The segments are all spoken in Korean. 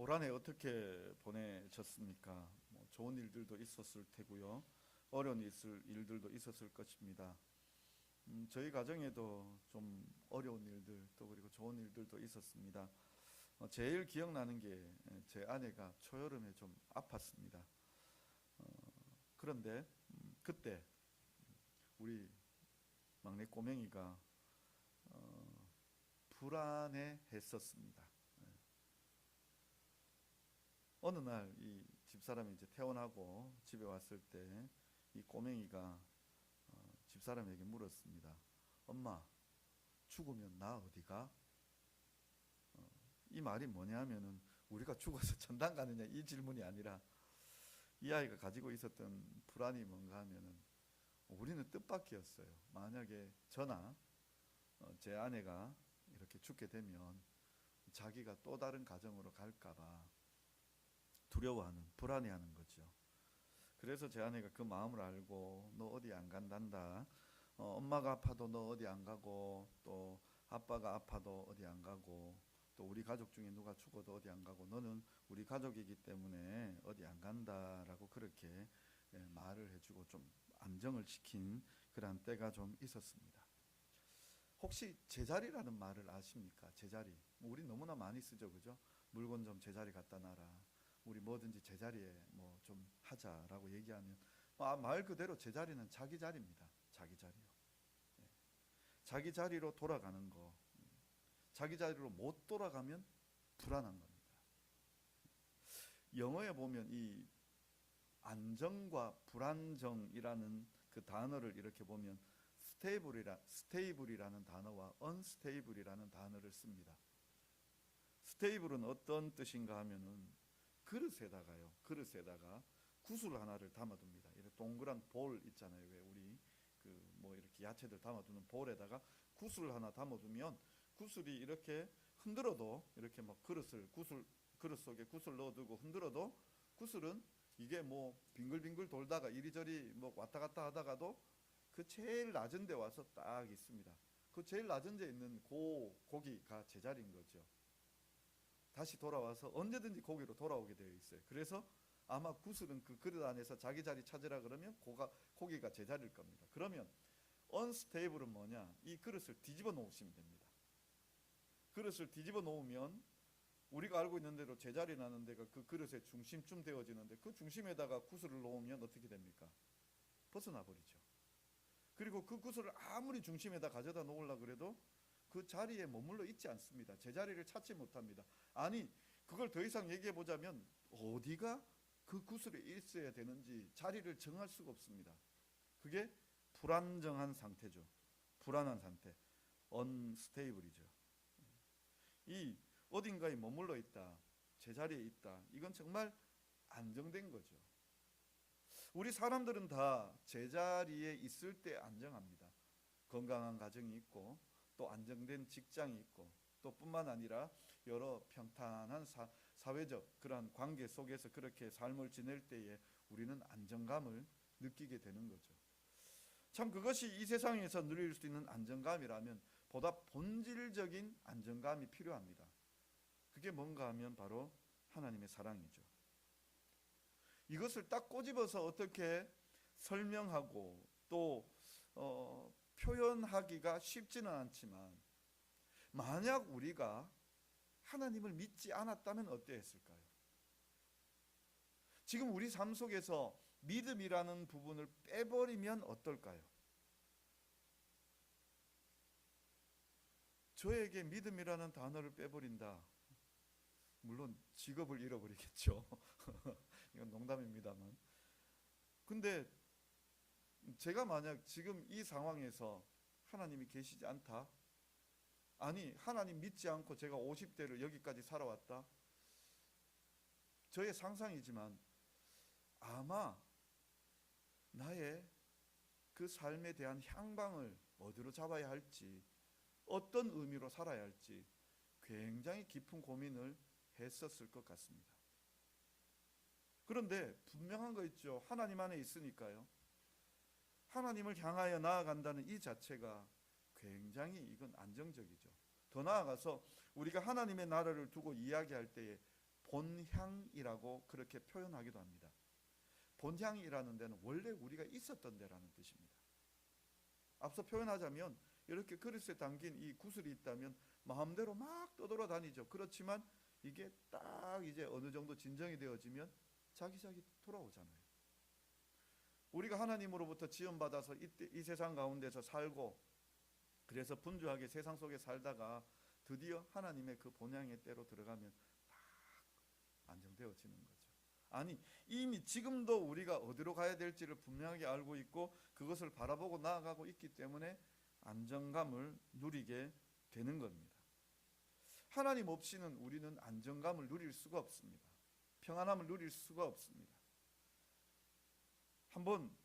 올 한해 어떻게 보내셨습니까? 뭐 좋은 일들도 있었을 테고요. 어려운 일들도 있었을 것입니다. 저희 가정에도 좀 어려운 일들 또 그리고 좋은 일들도 있었습니다. 제일 기억나는 게 제 아내가 초여름에 좀 아팠습니다. 그런데 그때 우리 막내 꼬맹이가 불안해했었습니다. 어느 날 이 집사람이 이제 퇴원하고 집에 왔을 때 이 꼬맹이가 집사람에게 물었습니다. 엄마, 죽으면 나 어디가? 이 말이 뭐냐면은 우리가 죽어서 천당 가느냐 이 질문이 아니라 이 아이가 가지고 있었던 불안이 뭔가 하면은 우리는 뜻밖이었어요. 만약에 저나 제 아내가 이렇게 죽게 되면 자기가 또 다른 가정으로 갈까봐 두려워하는, 불안해하는 거죠. 그래서 제 아내가 그 마음을 알고 너 어디 안 간단다. 엄마가 아파도 너 어디 안 가고 또 아빠가 아파도 어디 안 가고 또 우리 가족 중에 누가 죽어도 어디 안 가고 너는 우리 가족이기 때문에 어디 안 간다라고 그렇게 말을 해주고 좀 안정을 시킨 그런 때가 좀 있었습니다. 혹시 제자리라는 말을 아십니까? 제자리. 우리 너무나 많이 쓰죠, 그죠? 물건 좀 제자리 갖다 놔라. 우리 뭐든지 제자리에 뭐 좀 하자라고 얘기하면 말 그대로 제자리는 자기 자리입니다. 자기 자리요. 예. 자기 자리로 돌아가는 거. 자기 자리로 못 돌아가면 불안한 겁니다. 영어에 보면 이 안정과 불안정이라는 그 단어를 이렇게 보면 스테이블이라는 단어와 언스테이블이라는 단어를 씁니다. 스테이블은 어떤 뜻인가 하면은 그릇에다가 구슬 하나를 담아둡니다. 이렇게 동그란 볼 있잖아요. 왜 우리 그 뭐 이렇게 야채들 담아두는 볼에다가 구슬 하나 담아두면 구슬이 이렇게 흔들어도 이렇게 막 그릇 속에 구슬 넣어두고 흔들어도 구슬은 이게 뭐 빙글빙글 돌다가 이리저리 뭐 왔다 갔다 하다가도 그 제일 낮은 데 와서 딱 있습니다. 그 제일 낮은 데 있는 고기가 제자리인 거죠. 다시 돌아와서 언제든지 거기로 돌아오게 되어 있어요. 그래서 아마 구슬은 그 그릇 안에서 자기 자리 찾으라 그러면 고기가 제자리일 겁니다. 그러면 언스테이블은 뭐냐? 이 그릇을 뒤집어 놓으시면 됩니다. 그릇을 뒤집어 놓으면 우리가 알고 있는 대로 제자리라는 데가 그 그릇의 중심쯤 되어지는데 그 중심에다가 구슬을 놓으면 어떻게 됩니까? 벗어나 버리죠. 그리고 그 구슬을 아무리 중심에다 가져다 놓으려고 그래도 그 자리에 머물러 있지 않습니다. 제자리를 찾지 못합니다. 아니 그걸 더 이상 얘기해 보자면 어디가 그 구슬에 있어야 되는지 자리를 정할 수가 없습니다. 그게 불안정한 상태죠. 불안한 상태. 언스테이블이죠. 이 어딘가에 머물러 있다. 제자리에 있다. 이건 정말 안정된 거죠. 우리 사람들은 다 제자리에 있을 때 안정합니다. 건강한 가정이 있고 또 안정된 직장이 있고 또 뿐만 아니라 여러 평탄한 사회적 그런 관계 속에서 그렇게 삶을 지낼 때에 우리는 안정감을 느끼게 되는 거죠. 참 그것이 이 세상에서 누릴 수 있는 안정감이라면 보다 본질적인 안정감이 필요합니다. 그게 뭔가 하면 바로 하나님의 사랑이죠. 이것을 딱 꼬집어서 어떻게 설명하고 또 표현하기가 쉽지는 않지만 만약 우리가 하나님을 믿지 않았다면 어땠을까요? 지금 우리 삶 속에서 믿음이라는 부분을 빼버리면 어떨까요? 저에게 믿음이라는 단어를 빼버린다. 물론 직업을 잃어버리겠죠. 이건 농담입니다만. 근데 제가 만약 지금 이 상황에서 하나님이 계시지 않다. 아니 하나님 믿지 않고 제가 50대를 여기까지 살아왔다. 저의 상상이지만 아마 나의 그 삶에 대한 향방을 어디로 잡아야 할지 어떤 의미로 살아야 할지 굉장히 깊은 고민을 했었을 것 같습니다. 그런데 분명한 거 있죠. 하나님 안에 있으니까요. 하나님을 향하여 나아간다는 이 자체가 굉장히 이건 안정적이죠. 더 나아가서 우리가 하나님의 나라를 두고 이야기할 때에 본향이라고 그렇게 표현하기도 합니다. 본향이라는 데는 원래 우리가 있었던 데라는 뜻입니다. 앞서 표현하자면 이렇게 그릇에 담긴 이 구슬이 있다면 마음대로 막 떠돌아다니죠. 그렇지만 이게 딱 이제 어느 정도 진정이 되어지면 자기자기 돌아오잖아요. 우리가 하나님으로부터 지원받아서 이 세상 가운데서 살고 그래서 분주하게 세상 속에 살다가 드디어 하나님의 그 본향의 때로 들어가면 딱 안정되어지는 거죠. 아니, 이미 지금도 우리가 어디로 가야 될지를 분명하게 알고 있고 그것을 바라보고 나아가고 있기 때문에 안정감을 누리게 되는 겁니다. 하나님 없이는 우리는 안정감을 누릴 수가 없습니다. 평안함을 누릴 수가 없습니다. 한번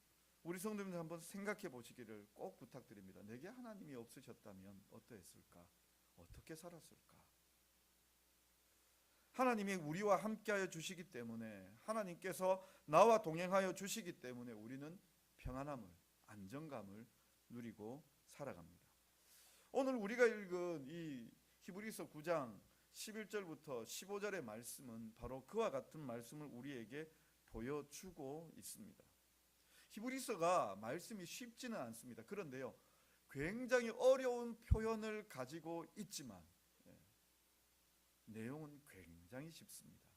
우리 성도님들 한번 생각해 보시기를 꼭 부탁드립니다. 내게 하나님이 없으셨다면 어떠했을까? 어떻게 살았을까? 하나님이 우리와 함께하여 주시기 때문에, 하나님께서 나와 동행하여 주시기 때문에 우리는 평안함을, 안정감을 누리고 살아갑니다. 오늘 우리가 읽은 이 히브리서 9장 11절부터 15절의 말씀은 바로 그와 같은 말씀을 우리에게 보여주고 있습니다. 히브리서가 말씀이 쉽지는 않습니다. 그런데요, 굉장히 어려운 표현을 가지고 있지만 내용은 굉장히 쉽습니다.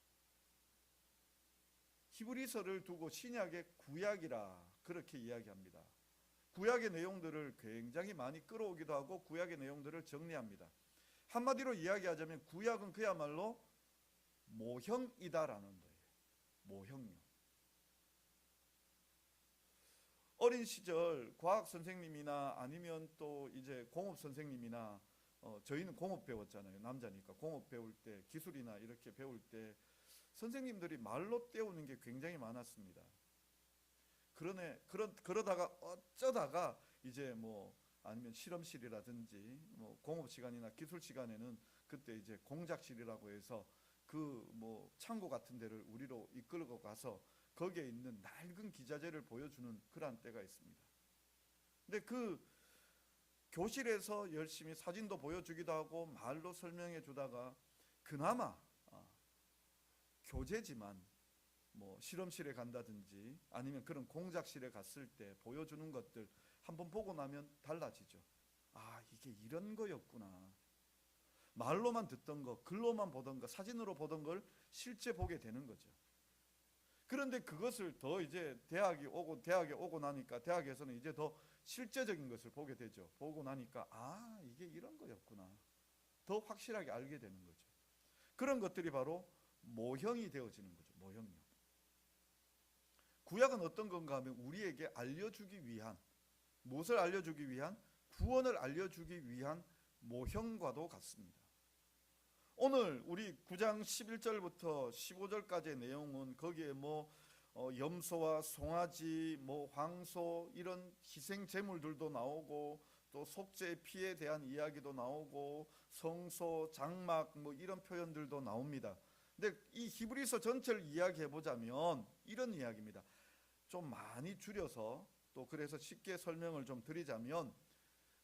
히브리서를 두고 신약의 구약이라 그렇게 이야기합니다. 구약의 내용들을 굉장히 많이 끌어오기도 하고 구약의 내용들을 정리합니다. 한마디로 이야기하자면 구약은 그야말로 모형이다라는 거예요. 모형요. 어린 시절 과학 선생님이나 아니면 또 이제 공업 선생님이나 저희는 공업 배웠잖아요. 남자니까 공업 배울 때 기술이나 이렇게 배울 때 선생님들이 말로 때우는 게 굉장히 많았습니다. 그러다가 어쩌다가 이제 뭐 아니면 실험실이라든지 뭐 공업 시간이나 기술 시간에는 그때 이제 공작실이라고 해서 그 뭐 창고 같은 데를 우리로 이끌고 가서 거기에 있는 낡은 기자재를 보여주는 그런 때가 있습니다. 근데 그 교실에서 열심히 사진도 보여주기도 하고 말로 설명해 주다가 그나마 교재지만 뭐 실험실에 간다든지 아니면 그런 공작실에 갔을 때 보여주는 것들 한번 보고 나면 달라지죠. 아, 이게 이런 거였구나. 말로만 듣던 거, 글로만 보던 거, 사진으로 보던 걸 실제 보게 되는 거죠. 그런데 그것을 더 이제 대학에 오고 나니까 대학에서는 이제 더 실제적인 것을 보게 되죠. 보고 나니까 아, 이게 이런 거였구나. 더 확실하게 알게 되는 거죠. 그런 것들이 바로 모형이 되어지는 거죠. 모형요. 구약은 어떤 건가 하면 우리에게 알려주기 위한, 무엇을 알려주기 위한? 구원을 알려주기 위한 모형과도 같습니다. 오늘 우리 9장 11절부터 15절까지의 내용은 거기에 뭐 염소와 송아지, 뭐 황소 이런 희생 제물들도 나오고 또 속죄의 피에 대한 이야기도 나오고 성소, 장막 뭐 이런 표현들도 나옵니다. 근데 이 히브리서 전체를 이야기해 보자면 이런 이야기입니다. 좀 많이 줄여서 또 그래서 쉽게 설명을 좀 드리자면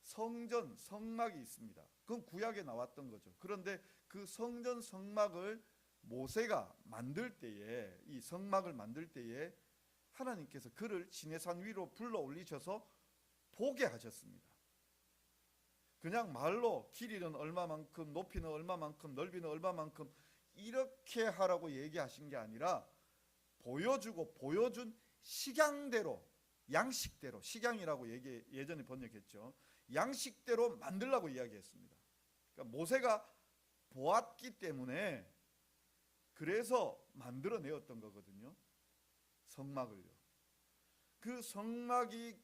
성전, 성막이 있습니다. 그건 구약에 나왔던 거죠. 그런데 그 성전, 성막을 모세가 만들 때에, 이 성막을 만들 때에 하나님께서 그를 시내산 위로 불러 올리셔서 보게 하셨습니다. 그냥 말로 길이는 얼마만큼, 높이는 얼마만큼, 넓이는 얼마만큼 이렇게 하라고 얘기하신 게 아니라 보여준 식양대로, 양식대로, 식양이라고 예전에 번역했죠. 양식대로 만들라고 이야기했습니다. 그러니까 모세가 보았기 때문에 그래서 만들어내었던 거거든요. 성막을요. 그 성막이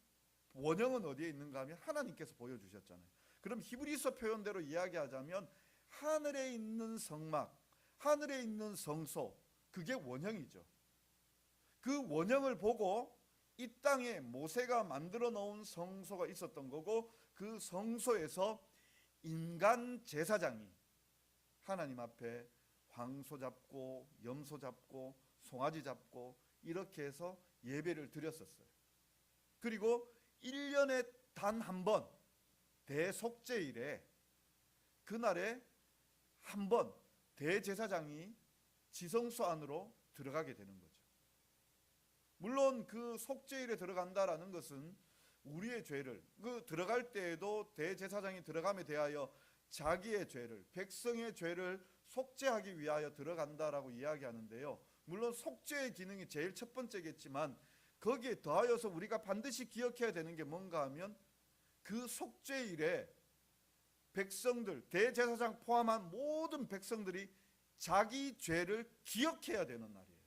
원형은 어디에 있는가 하면 하나님께서 보여주셨잖아요. 그럼 히브리서 표현대로 이야기하자면 하늘에 있는 성막, 하늘에 있는 성소, 그게 원형이죠. 그 원형을 보고 이 땅에 모세가 만들어 놓은 성소가 있었던 거고 그 성소에서 인간 제사장이 하나님 앞에 황소 잡고 염소 잡고 송아지 잡고 이렇게 해서 예배를 드렸었어요. 그리고 1년에 단 한 번 대속죄일에 그날에 한 번 대제사장이 지성소 안으로 들어가게 되는 거죠. 물론 그 속죄일에 들어간다라는 것은 우리의 죄를, 그 들어갈 때에도 대제사장이 들어감에 대하여 자기의 죄를, 백성의 죄를 속죄하기 위하여 들어간다라고 이야기하는데요. 물론 속죄의 기능이 제일 첫 번째겠지만 거기에 더하여서 우리가 반드시 기억해야 되는 게 뭔가 하면 그 속죄일에 백성들, 대제사장 포함한 모든 백성들이 자기 죄를 기억해야 되는 날이에요.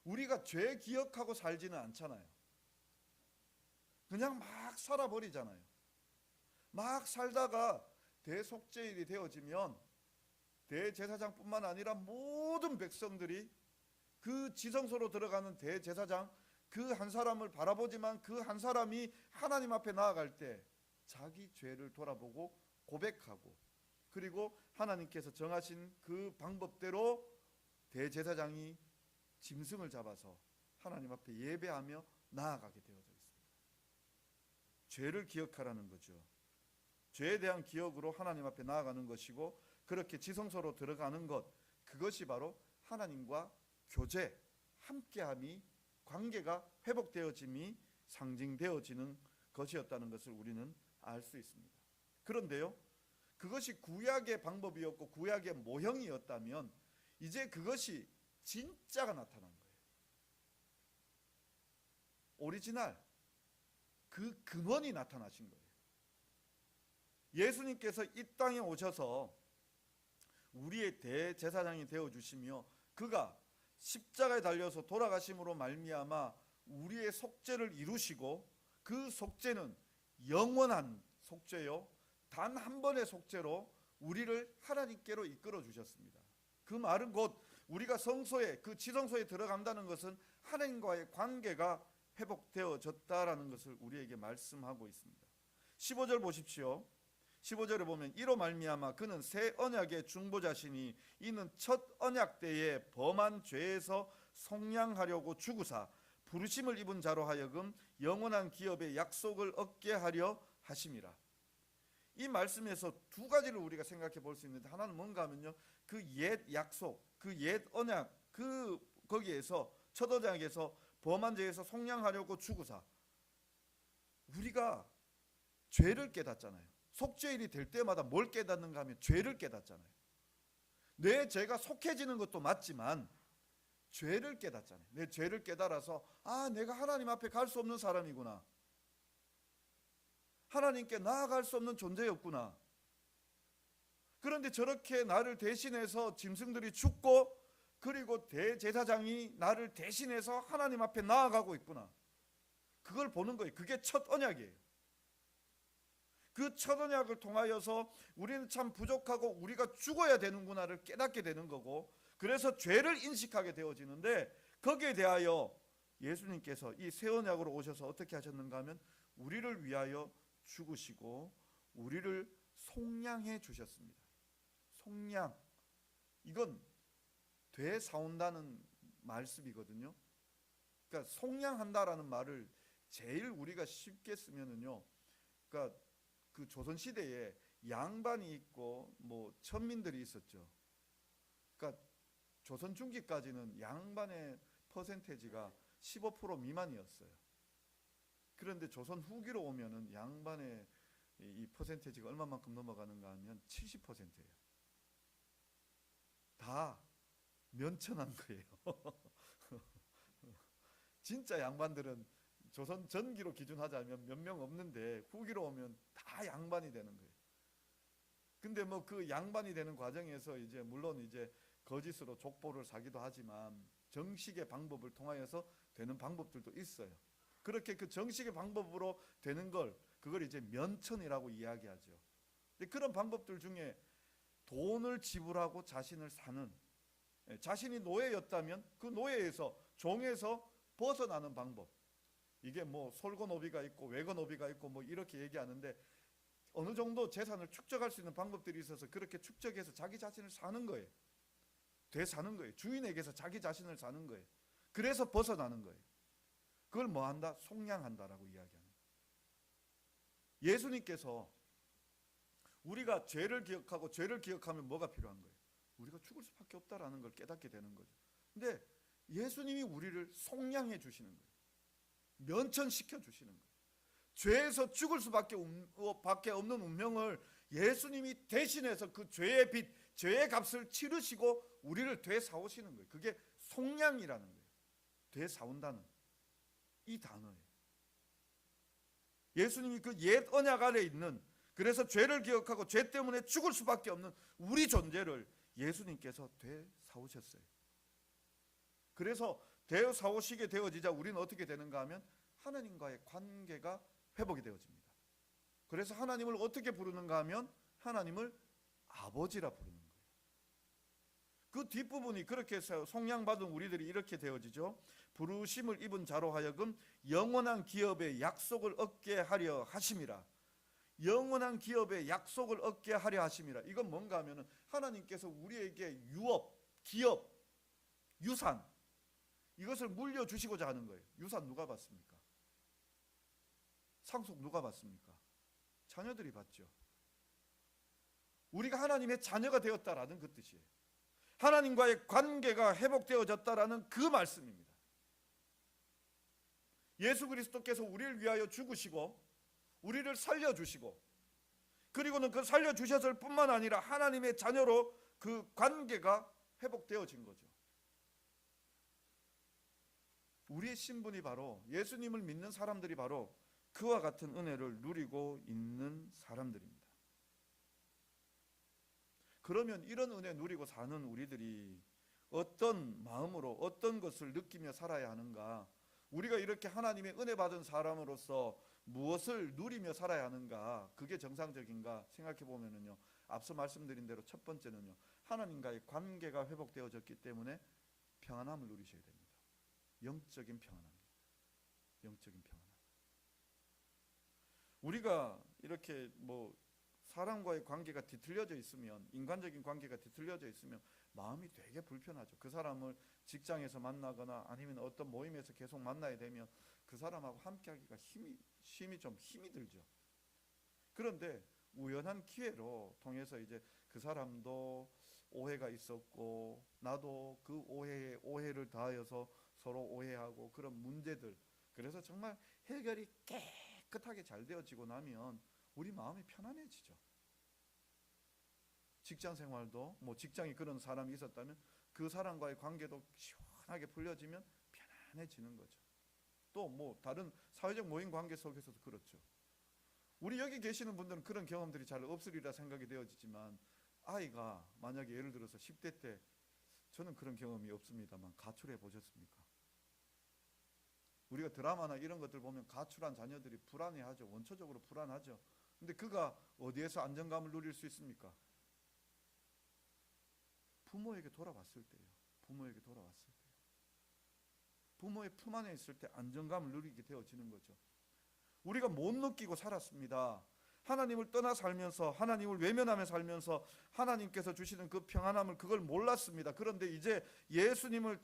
우리가 죄 기억하고 살지는 않잖아요. 그냥 막 살아버리잖아요. 막 살다가 대속죄일이 되어지면 대제사장뿐만 아니라 모든 백성들이 그 지성소로 들어가는 대제사장 그 한 사람을 바라보지만 그 한 사람이 하나님 앞에 나아갈 때 자기 죄를 돌아보고 고백하고, 그리고 하나님께서 정하신 그 방법대로 대제사장이 짐승을 잡아서 하나님 앞에 예배하며 나아가게 되어져 있습니다. 죄를 기억하라는 거죠. 죄에 대한 기억으로 하나님 앞에 나아가는 것이고, 그렇게 지성소로 들어가는 것, 그것이 바로 하나님과 교제, 함께함이, 관계가 회복되어짐이 상징되어지는 것이었다는 것을 우리는 알 수 있습니다. 그런데요, 그것이 구약의 방법이었고 구약의 모형이었다면 이제 그것이 진짜가 나타난 거예요. 오리지널, 그 근원이 나타나신 거예요. 예수님께서 이 땅에 오셔서 우리의 대제사장이 되어주시며 그가 십자가에 달려서 돌아가심으로 말미암아 우리의 속죄를 이루시고, 그 속죄는 영원한 속죄요, 단 한 번의 속죄로 우리를 하나님께로 이끌어 주셨습니다. 그 말은 곧 우리가 성소에, 그 지성소에 들어간다는 것은 하나님과의 관계가 회복되어졌다라는 것을 우리에게 말씀하고 있습니다. 15절 보십시오. 15절에 보면 이로 말미암아 그는 새 언약의 중보자시니 이는 첫 언약 때에 범한 죄에서 속량하려고 죽으사 부르심을 입은 자로 하여금 영원한 기업의 약속을 얻게 하려 하심이라. 이 말씀에서 두 가지를 우리가 생각해 볼 수 있는데, 하나는 뭔가 하면요, 그 옛 약속, 그 옛 언약, 거기에서 첫 언약에서 범한 죄에서 속량하려고 죽으사, 우리가 죄를 깨닫잖아요. 속죄일이 될 때마다 뭘 깨닫는가 하면 죄를 깨닫잖아요. 내 죄가 속해지는 것도 맞지만 죄를 깨닫잖아요. 내 죄를 깨달아서 내가 하나님 앞에 갈 수 없는 사람이구나, 하나님께 나아갈 수 없는 존재였구나. 그런데 저렇게 나를 대신해서 짐승들이 죽고, 그리고 대제사장이 나를 대신해서 하나님 앞에 나아가고 있구나, 그걸 보는 거예요. 그게 첫 언약이에요. 그 첫 언약을 통하여서 우리는 참 부족하고 우리가 죽어야 되는구나를 깨닫게 되는 거고, 그래서 죄를 인식하게 되어지는데, 거기에 대하여 예수님께서 이 새 언약으로 오셔서 어떻게 하셨는가 하면 우리를 위하여 죽으시고 우리를 속량해 주셨습니다. 속량, 이건 되사온다는 말씀이거든요. 그러니까 속량한다라는 말을 제일 우리가 쉽게 쓰면은요, 그러니까 그 조선 시대에 양반이 있고 뭐 천민들이 있었죠. 그러니까 조선 중기까지는 양반의 퍼센테이지가 15% 미만이었어요. 그런데 조선 후기로 오면은 양반의 이 퍼센테이지가 얼마만큼 넘어가는가 하면 70%예요. 다 면천한 거예요. 진짜 양반들은 조선 전기로 기준하자면 몇 명 없는데 후기로 오면 다 양반이 되는 거예요. 근데 뭐 그 양반이 되는 과정에서 이제 물론 이제 거짓으로 족보를 사기도 하지만 정식의 방법을 통하여서 되는 방법들도 있어요. 그렇게 그 정식의 방법으로 되는 그걸 이제 면천이라고 이야기하죠. 근데 그런 방법들 중에 돈을 지불하고 자신을 사는, 자신이 노예였다면 그 노예에서, 종에서 벗어나는 방법, 이게 뭐 솔고노비가 있고 외거노비가 있고 뭐 이렇게 얘기하는데, 어느 정도 재산을 축적할 수 있는 방법들이 있어서 그렇게 축적해서 자기 자신을 사는 거예요. 되사는 거예요. 주인에게서 자기 자신을 사는 거예요. 그래서 벗어나는 거예요. 그걸 뭐 한다? 속량한다라고 이야기합니다. 예수님께서 우리가 죄를 기억하고, 죄를 기억하면 뭐가 필요한 거예요? 우리가 죽을 수밖에 없다라는 걸 깨닫게 되는 거죠. 근데 예수님이 우리를 속량해 주시는 거예요. 면천시켜 주시는 거예요. 죄에서 죽을 수밖에 없는 운명을 예수님이 대신해서 그 죄의 빚, 죄의 값을 치르시고 우리를 되사오시는 거예요. 그게 속량이라는 거예요. 되사온다는 이 단어예요. 예수님이 그 옛 언약 아래 있는, 그래서 죄를 기억하고 죄 때문에 죽을 수밖에 없는 우리 존재를 예수님께서 되사오셨어요. 그래서 되사오시게 되어지자 우리는 어떻게 되는가 하면 하나님과의 관계가 회복이 되어집니다. 그래서 하나님을 어떻게 부르는가 하면 하나님을 아버지라 부르는 거예요. 그 뒷부분이 그렇게 해서 속량받은 우리들이 이렇게 되어지죠. 부르심을 입은 자로 하여금 영원한 기업의 약속을 얻게 하려 하심이라. 영원한 기업의 약속을 얻게 하려 하심이라. 이건 뭔가 하면은 하나님께서 우리에게 유업, 기업, 유산, 이것을 물려주시고자 하는 거예요. 유산 누가 받습니까? 상속 누가 받습니까? 자녀들이 받죠. 우리가 하나님의 자녀가 되었다라는 그 뜻이에요. 하나님과의 관계가 회복되어졌다라는 그 말씀입니다. 예수 그리스도께서 우리를 위하여 죽으시고 우리를 살려주시고, 그리고는 그 살려주셨을 뿐만 아니라 하나님의 자녀로 그 관계가 회복되어진 거죠. 우리의 신분이 바로, 예수님을 믿는 사람들이 바로 그와 같은 은혜를 누리고 있는 사람들입니다. 그러면 이런 은혜 누리고 사는 우리들이 어떤 마음으로 어떤 것을 느끼며 살아야 하는가? 우리가 이렇게 하나님의 은혜 받은 사람으로서 무엇을 누리며 살아야 하는가? 그게 정상적인가 생각해 보면은요, 앞서 말씀드린 대로 첫 번째는요, 하나님과의 관계가 회복되어졌기 때문에 평안함을 누리셔야 됩니다. 영적인 평안함. 영적인 평안함. 우리가 이렇게 사람과의 관계가 뒤틀려져 있으면, 인간적인 관계가 뒤틀려져 있으면 마음이 되게 불편하죠. 그 사람을 직장에서 만나거나 아니면 어떤 모임에서 계속 만나야 되면 그 사람하고 함께하기가 힘이 들죠. 그런데 우연한 기회로 통해서 이제 그 사람도 오해가 있었고 나도 그 오해에 오해를 더하여서 서로 오해하고 그런 문제들, 그래서 정말 해결이 깨끗하게 잘 되어지고 나면 우리 마음이 편안해지죠. 직장 생활도 직장에 그런 사람이 있었다면 그 사람과의 관계도 시원하게 풀려지면 편안해지는 거죠. 또 다른 사회적 모임 관계 속에서도 그렇죠. 우리 여기 계시는 분들은 그런 경험들이 잘 없으리라 생각이 되어지지만, 아이가 만약에 예를 들어서 10대 때, 저는 그런 경험이 없습니다만 가출해 보셨습니까? 우리가 드라마나 이런 것들 보면 가출한 자녀들이 불안해하죠. 원초적으로 불안하죠. 근데 그가 어디에서 안정감을 누릴 수 있습니까? 부모에게 돌아왔을 때예요. 부모에게 돌아왔을 때, 부모의 품 안에 있을 때 안정감을 누리게 되어지는 거죠. 우리가 못 느끼고 살았습니다. 하나님을 떠나 살면서, 하나님을 외면하며 살면서 하나님께서 주시는 그 평안함을, 그걸 몰랐습니다. 그런데 이제 예수님을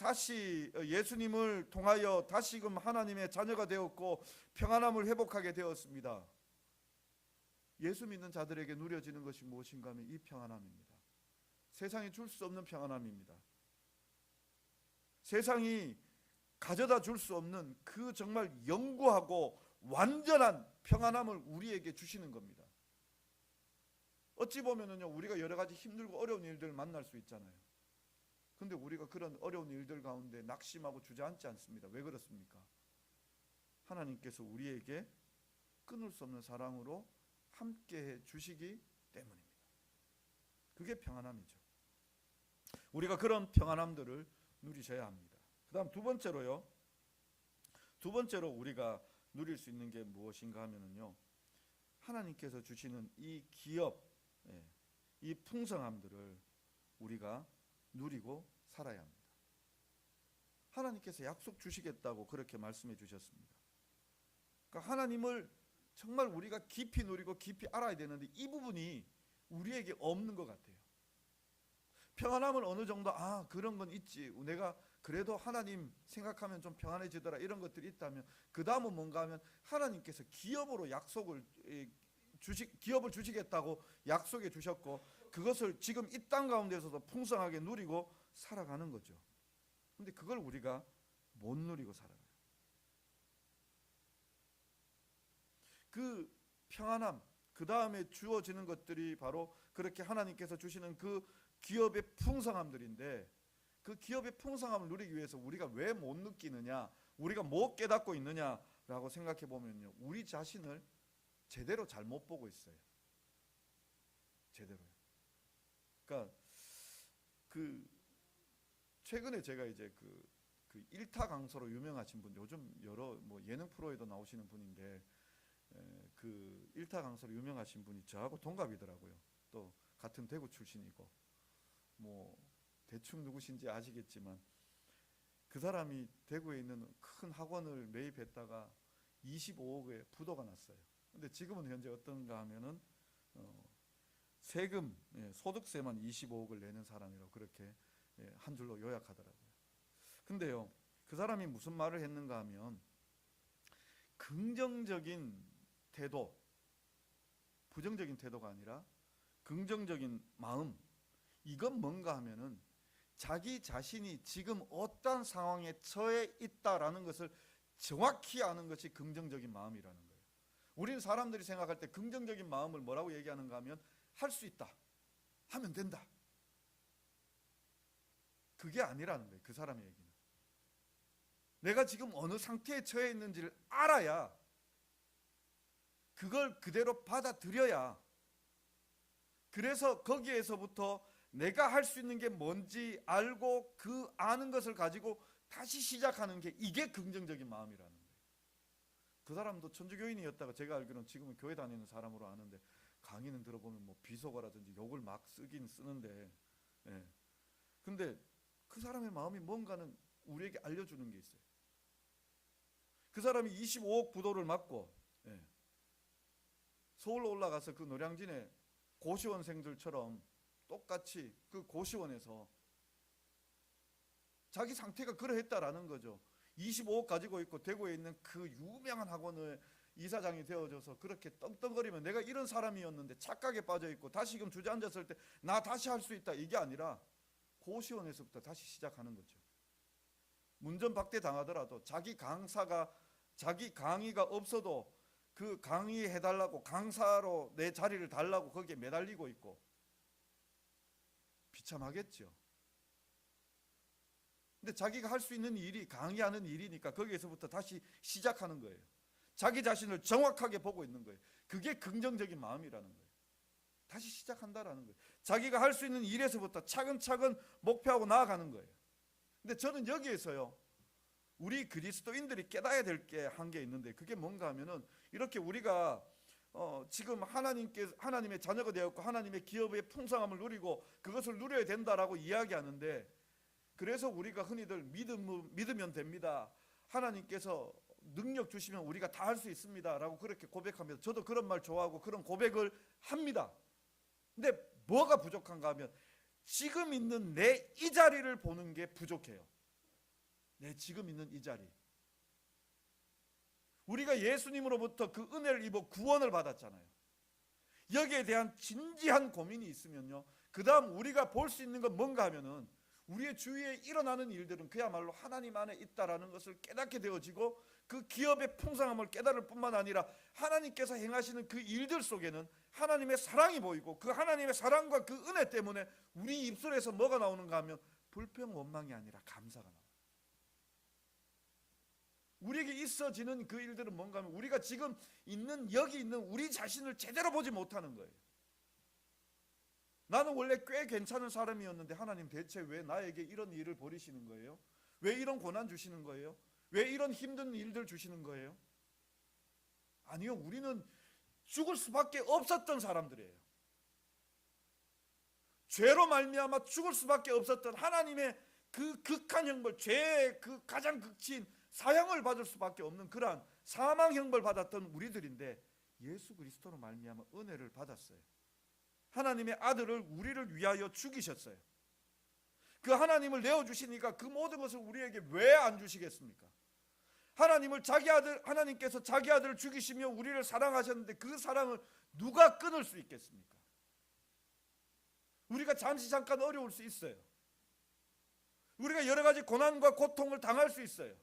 통하여 다시금 하나님의 자녀가 되었고 평안함을 회복하게 되었습니다. 예수 믿는 자들에게 누려지는 것이 무엇인가 하면 이 평안함입니다. 세상이 줄 수 없는 평안함입니다. 세상이 가져다 줄 수 없는 그 정말 영구하고 완전한 평안함을 우리에게 주시는 겁니다. 어찌 보면은요, 우리가 여러 가지 힘들고 어려운 일들을 만날 수 있잖아요. 근데 우리가 그런 어려운 일들 가운데 낙심하고 주저앉지 않습니다. 왜 그렇습니까? 하나님께서 우리에게 끊을 수 없는 사랑으로 함께해 주시기 때문입니다. 그게 평안함이죠. 우리가 그런 평안함들을 누리셔야 합니다. 그 다음 두 번째로 우리가 누릴 수 있는 게 무엇인가 하면은요, 하나님께서 주시는 이 기업, 이 풍성함들을 우리가 누리고 살아야 합니다. 하나님께서 약속 주시겠다고 그렇게 말씀해 주셨습니다. 그러니까 하나님을 정말 우리가 깊이 누리고 깊이 알아야 되는데 이 부분이 우리에게 없는 것 같아요. 평안함을 어느 정도 그런 건 있지, 내가 그래도 하나님 생각하면 좀 평안해지더라, 이런 것들이 있다면 그 다음은 뭔가 하면 하나님께서 기업을 주시겠다고 약속해 주셨고, 그것을 지금 이 땅 가운데서도 풍성하게 누리고 살아가는 거죠. 근데 그걸 우리가 못 누리고 살아가요. 그 평안함, 그 다음에 주어지는 것들이 바로 그렇게 하나님께서 주시는 그 기업의 풍성함들인데, 그 기업의 풍성함을 누리기 위해서 우리가 왜 못 느끼느냐, 우리가 못 깨닫고 있느냐라고 생각해 보면요, 우리 자신을 제대로 잘못 보고 있어요. 제대로요. 그러니까 최근에 제가 이제 그 일타 강사로 유명하신 분, 요즘 여러 뭐 예능 프로에도 나오시는 분인데, 그 일타 강사로 유명하신 분이 저하고 동갑이더라고요. 또 같은 대구 출신이고, 뭐 대충 누구신지 아시겠지만 그 사람이 대구에 있는 큰 학원을 매입했다가 25억의 부도가 났어요. 근데 지금은 현재 어떤가 하면은 세금, 소득세만 25억을 내는 사람이라고 그렇게 한 줄로 요약하더라고요. 근데요, 그 사람이 무슨 말을 했는가 하면, 긍정적인 태도, 부정적인 태도가 아니라 긍정적인 마음, 이건 뭔가 하면은 자기 자신이 지금 어떤 상황에 처해 있다라는 것을 정확히 아는 것이 긍정적인 마음이라는 거예요. 우리는 사람들이 생각할 때 긍정적인 마음을 뭐라고 얘기하는가 하면, 할 수 있다, 하면 된다, 그게 아니라는 거예요. 그 사람의 얘기는 내가 지금 어느 상태에 처해 있는지를 알아야, 그걸 그대로 받아들여야, 그래서 거기에서부터 내가 할 수 있는 게 뭔지 알고 그 아는 것을 가지고 다시 시작하는 게, 이게 긍정적인 마음이라는 거예요. 그 사람도 천주교인이었다가 제가 알기로는 지금은 교회 다니는 사람으로 아는데, 강의는 들어보면 뭐 비속어라든지 욕을 막 쓰긴 쓰는데, 근데 그 사람의 마음이 뭔가는 우리에게 알려주는 게 있어요. 그 사람이 25억 부도를 맞고 서울로 올라가서 그 노량진의 고시원생들처럼 똑같이 그 고시원에서 자기 상태가 그러했다라는 거죠. 25억 가지고 있고 대구에 있는 그 유명한 학원의 이사장이 되어져서 그렇게 떵떵거리면, 내가 이런 사람이었는데 착각에 빠져있고 다시금 주저앉았을 때 나 다시 할 수 있다, 이게 아니라 고시원에서부터 다시 시작하는 거죠. 문전박대 당하더라도 자기 강의가 없어도 그 강의해달라고, 강사로 내 자리를 달라고 거기에 매달리고 있고, 비참하겠죠. 근데 자기가 할 수 있는 일이 강의하는 일이니까 거기에서부터 다시 시작하는 거예요. 자기 자신을 정확하게 보고 있는 거예요. 그게 긍정적인 마음이라는 거예요. 다시 시작한다라는 거예요. 자기가 할 수 있는 일에서부터 차근차근 목표하고 나아가는 거예요. 근데 저는 여기에서요, 우리 그리스도인들이 깨달아야 될 게 한 게 있는데, 그게 뭔가 하면은, 이렇게 우리가 지금 하나님의 자녀가 되었고 하나님의 기업의 풍성함을 누리고 그것을 누려야 된다라고 이야기하는데, 그래서 우리가 흔히들 믿으면 됩니다, 하나님께서 능력 주시면 우리가 다 할 수 있습니다 라고 그렇게 고백합니다. 저도 그런 말 좋아하고 그런 고백을 합니다. 근데 뭐가 부족한가 하면, 지금 있는 내 이 자리를 보는 게 부족해요. 내 지금 있는 이 자리. 우리가 예수님으로부터 그 은혜를 입어 구원을 받았잖아요. 여기에 대한 진지한 고민이 있으면요, 그 다음 우리가 볼 수 있는 건 뭔가 하면은, 우리의 주위에 일어나는 일들은 그야말로 하나님 안에 있다라는 것을 깨닫게 되어지고, 그 기업의 풍성함을 깨달을 뿐만 아니라 하나님께서 행하시는 그 일들 속에는 하나님의 사랑이 보이고, 그 하나님의 사랑과 그 은혜 때문에 우리 입술에서 뭐가 나오는가 하면, 불평 원망이 아니라 감사가 나와요. 우리에게 있어지는 그 일들은 뭔가 하면, 우리가 지금 있는 여기 있는 우리 자신을 제대로 보지 못하는 거예요. 나는 원래 꽤 괜찮은 사람이었는데 하나님 대체 왜 나에게 이런 일을 벌이시는 거예요? 왜 이런 고난 주시는 거예요? 왜 이런 힘든 일들 주시는 거예요? 아니요, 우리는 죽을 수밖에 없었던 사람들이에요. 죄로 말미암아 죽을 수밖에 없었던, 하나님의 그 극한 형벌, 죄의 그 가장 극치인 사형을 받을 수밖에 없는 그러한 사망 형벌 받았던 우리들인데, 예수 그리스도로 말미암아 은혜를 받았어요. 하나님의 아들을 우리를 위하여 죽이셨어요. 그 하나님을 내어주시니까 그 모든 것을 우리에게 왜 안 주시겠습니까? 하나님께서 자기 아들을 죽이시며 우리를 사랑하셨는데, 그 사랑을 누가 끊을 수 있겠습니까? 우리가 잠시 잠깐 어려울 수 있어요. 우리가 여러 가지 고난과 고통을 당할 수 있어요.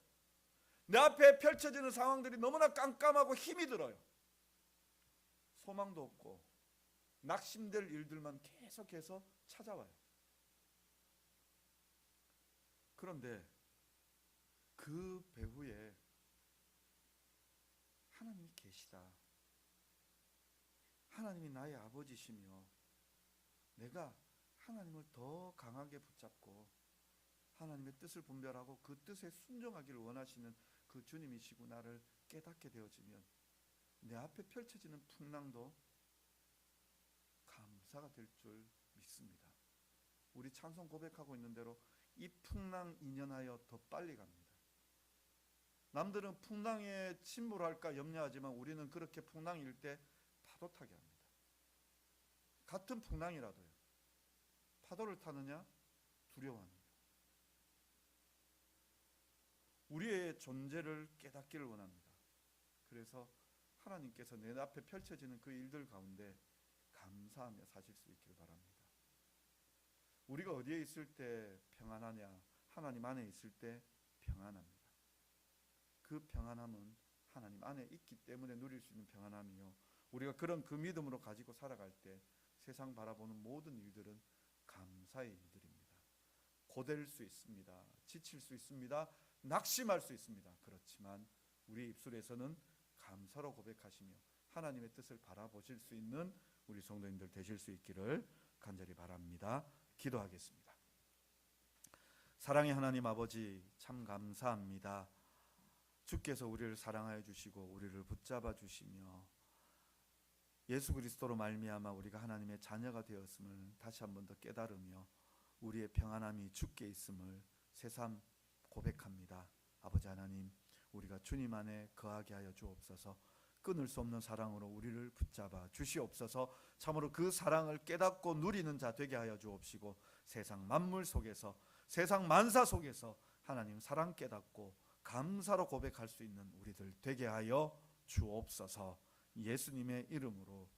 내 앞에 펼쳐지는 상황들이 너무나 깜깜하고 힘이 들어요. 소망도 없고 낙심될 일들만 계속해서 찾아와요. 그런데 그 배후에 하나님이 계시다. 하나님이 나의 아버지시며 내가 하나님을 더 강하게 붙잡고 하나님의 뜻을 분별하고 그 뜻에 순종하기를 원하시는 그 주님이시고 나를 깨닫게 되어지면 내 앞에 펼쳐지는 풍랑도 감사가 될 줄 믿습니다. 우리 찬송 고백하고 있는 대로 이 풍랑 인연하여 더 빨리 갑니다. 남들은 풍랑에 침몰할까 염려하지만 우리는 그렇게 풍랑일 때 파도 타게 합니다. 같은 풍랑이라도요. 파도를 타느냐 두려워하느냐. 우리의 존재를 깨닫기를 원합니다. 그래서 하나님께서 내 앞에 펼쳐지는 그 일들 가운데 감사하며 사실 수 있기를 바랍니다. 우리가 어디에 있을 때 평안하냐? 하나님 안에 있을 때 평안합니다. 그 평안함은 하나님 안에 있기 때문에 누릴 수 있는 평안함이요, 우리가 그런 그 믿음으로 가지고 살아갈 때 세상 바라보는 모든 일들은 감사의 일들입니다. 고될 수 있습니다. 지칠 수 있습니다. 낙심할 수 있습니다. 그렇지만 우리 입술에서는 감사로 고백하시며 하나님의 뜻을 바라보실 수 있는 우리 성도님들 되실 수 있기를 간절히 바랍니다. 기도하겠습니다. 사랑의 하나님 아버지, 참 감사합니다. 주께서 우리를 사랑하여 주시고 우리를 붙잡아 주시며 예수 그리스도로 말미암아 우리가 하나님의 자녀가 되었음을 다시 한 번 더 깨달으며 우리의 평안함이 주께 있음을 새삼 고백합니다. 아버지 하나님, 우리가 주님 안에 거하게 하여 주옵소서. 끊을 수 없는 사랑으로 우리를 붙잡아 주시옵소서. 참으로 그 사랑을 깨닫고 누리는 자 되게 하여 주옵시고 세상 만물 속에서, 세상 만사 속에서 하나님 사랑 깨닫고 감사로 고백할 수 있는 우리들 되게 하여 주옵소서. 예수님의 이름으로